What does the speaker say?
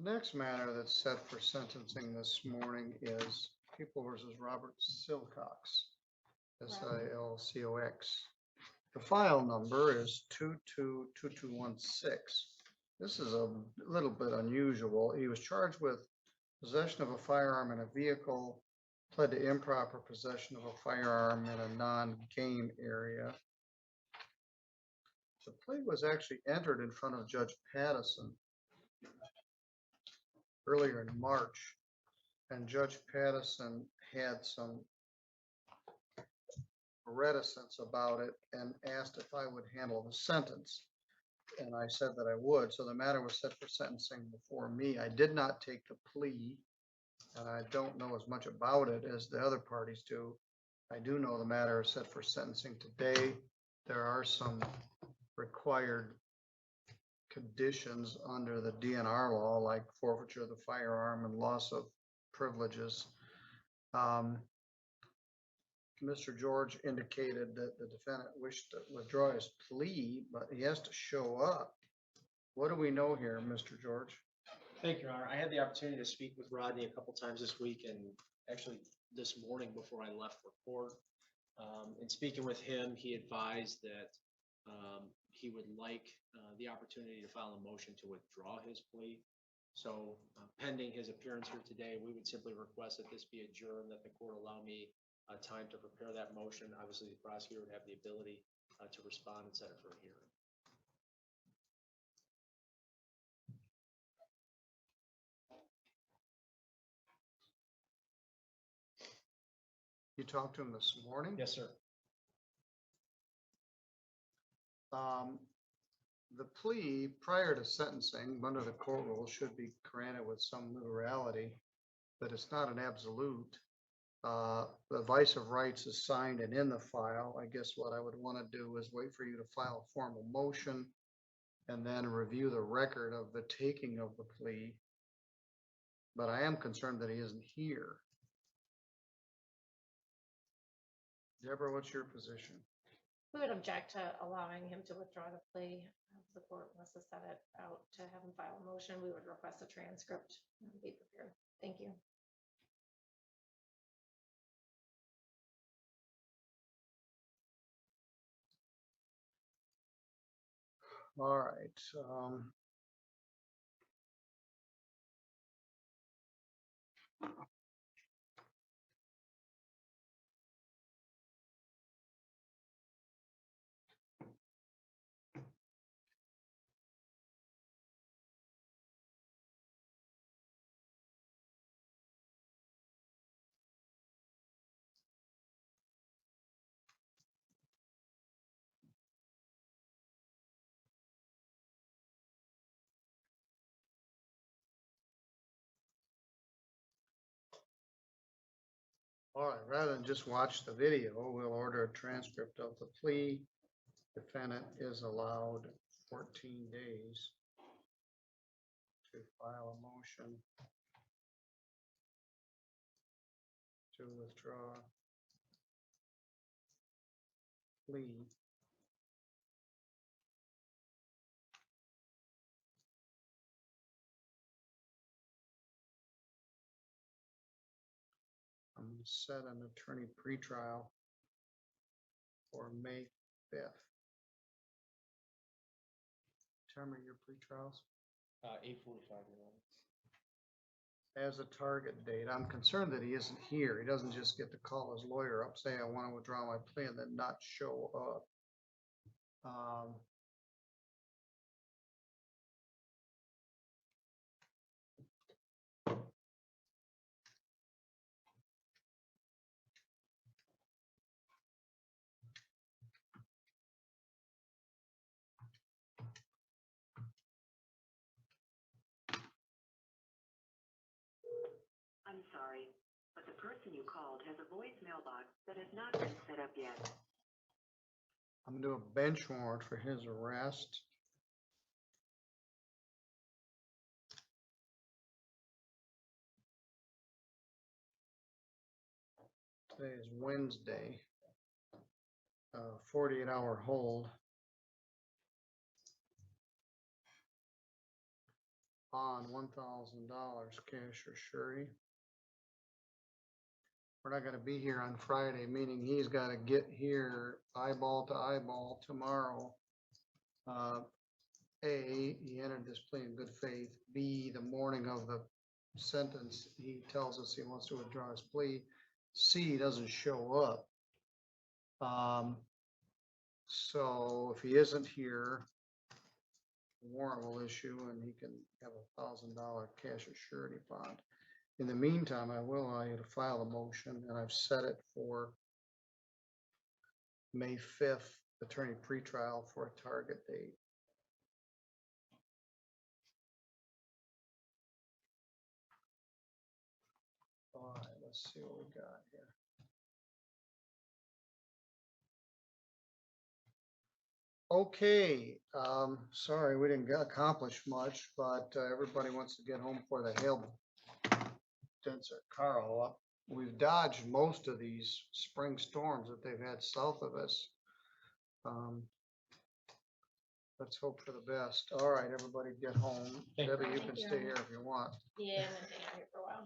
The next matter that's set for sentencing this morning is People versus Robert Silcox, Silcox. The file number is 222216. This is a little bit unusual. He was charged with possession of a firearm in a vehicle, pled to improper possession of a firearm in a non-game area. The plea was actually entered in front of Judge Pattison earlier in March, and Judge Pattison had some reticence about it and asked if I would handle the sentence. And I said that I would. So the matter was set for sentencing before me. I did not take the plea, and I don't know as much about it as the other parties do. I do know the matter is set for sentencing today. There are some required conditions under the DNR law, like forfeiture of the firearm and loss of privileges. Mr. George indicated that the defendant wished to withdraw his plea, but he has to show up. What do we know here, Mr. George? Thank you, Your Honor. I had the opportunity to speak with Rodney a couple times this week and actually this morning before I left for court. In speaking with him, he advised that he would like the opportunity to file a motion to withdraw his plea. So pending his appearance here today, we would simply request that this be adjourned, that the court allow me time to prepare that motion. Obviously, the prosecutor would have the ability to respond and set it for a hearing. You talked to him this morning? Yes, sir. The plea prior to sentencing under the court rules should be granted with some liberality, but it's not an absolute. The vice of rights is signed and in the file. I guess what I would want to do is wait for you to file a formal motion and then review the record of the taking of the plea. But I am concerned that he isn't here. Deborah, what's your position? We would object to allowing him to withdraw the plea. If the court wants to set it out to have him file a motion, we would request a transcript and be prepared. Thank you. All right. All right, rather than just watch the video, we'll order a transcript of the plea. Defendant is allowed 14 days to file a motion to withdraw plea. I'm going to set an attorney pretrial for May 5th. Determine your pretrials 8:45. as a target date. I'm concerned that he isn't here. He doesn't just get to call his lawyer up, say, I want to withdraw my plea, and then not show up. I'm sorry, but the person you called has a voice mailbox that has not been set up yet. I'm going to do a bench warrant for his arrest. Today is Wednesday. 48-hour hold. bond, $1,000, cash or surety. We're not gonna be here on Friday, meaning he's gotta get here eyeball to eyeball tomorrow. A, he entered this plea in good faith. B, the morning of the sentence, he tells us he wants to withdraw his plea. C, he doesn't show up. So if he isn't here, the warrant will issue and he can have $1,000 cash or surety bond. In the meantime, I will allow you to file a motion, and I've set it for May 5th, attorney pretrial for a target date. All right, let's see what we got here. Okay, sorry, we didn't accomplish much, but everybody wants to get home for the hail. Denser Carl, we've dodged most of these spring storms that they've had south of us. Let's hope for the best. All right, everybody get home. Thank you. Debbie, you Thank can you. stay here if you want. Yeah, I'm gonna hang out here for a while.